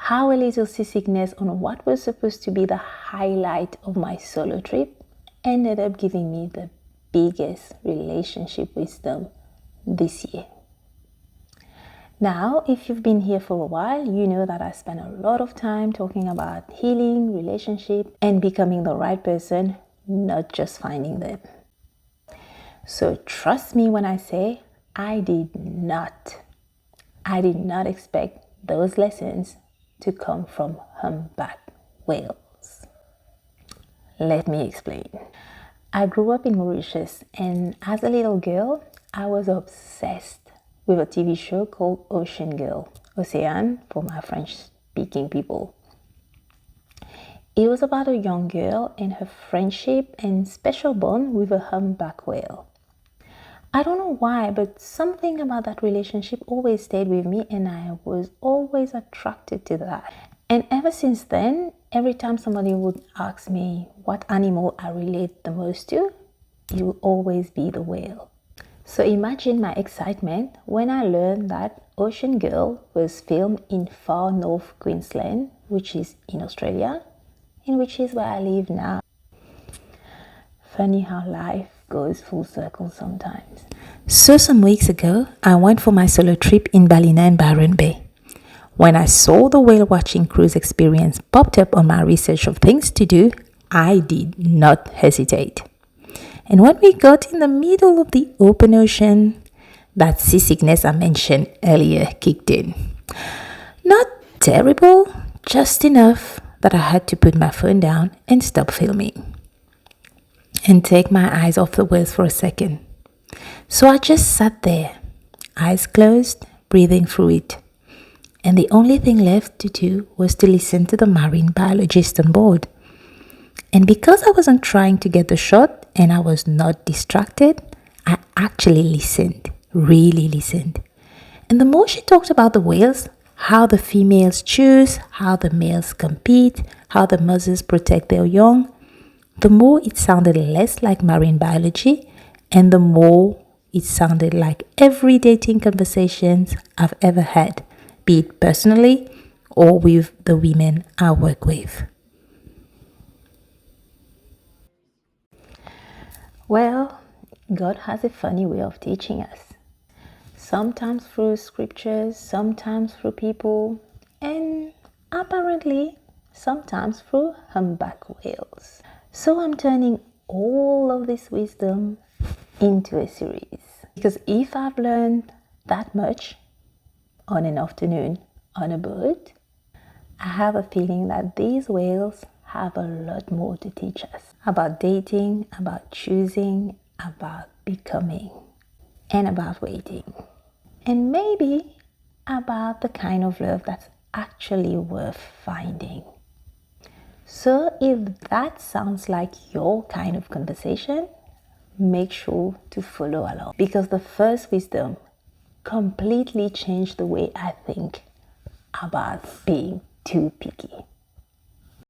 how a little seasickness on what was supposed to be the highlight of my solo trip ended up giving me the biggest relationship wisdom this year. Now, if you've been here for a while, you know that I spend a lot of time talking about healing, relationship, and becoming the right person, not just finding them. So trust me when I say I did not expect those lessons to come from humpback whales. Let me explain. I grew up in Mauritius, and as a little girl, I was obsessed with a TV show called Ocean Girl, Océane for my French-speaking people. It was about a young girl and her friendship and special bond with a humpback whale. I don't know why, but something about that relationship always stayed with me, and I was always attracted to that. And ever since then, every time somebody would ask me what animal I relate the most to, it would always be the whale. So imagine my excitement when I learned that Ocean Girl was filmed in far north Queensland, which is in Australia, and which is where I live now. Funny how life goes full circle sometimes. So some weeks ago, I went for my solo trip in Ballina and Byron Bay. When I saw the whale watching cruise experience popped up on my research of things to do, I did not hesitate. And when we got in the middle of the open ocean, that seasickness I mentioned earlier kicked in. Not terrible, just enough that I had to put my phone down and stop filming and take my eyes off the whales for a second. So I just sat there, eyes closed, breathing through it. And the only thing left to do was to listen to the marine biologist on board. And because I wasn't trying to get the shot and I was not distracted, I actually listened, really listened. And the more she talked about the whales, how the females choose, how the males compete, how the mothers protect their young, the more it sounded less like marine biology, and the more it sounded like every dating conversations I've ever had, be it personally or with the women I work with. Well, God has a funny way of teaching us. Sometimes through scriptures, sometimes through people, and apparently sometimes through humpback whales. So I'm turning all of this wisdom into a series. Because if I've learned that much on an afternoon on a boat, I have a feeling that these whales have a lot more to teach us about dating, about choosing, about becoming, and about waiting. And maybe about the kind of love that's actually worth finding. So if that sounds like your kind of conversation, make sure to follow along, because the first wisdom completely changed the way I think about being too picky.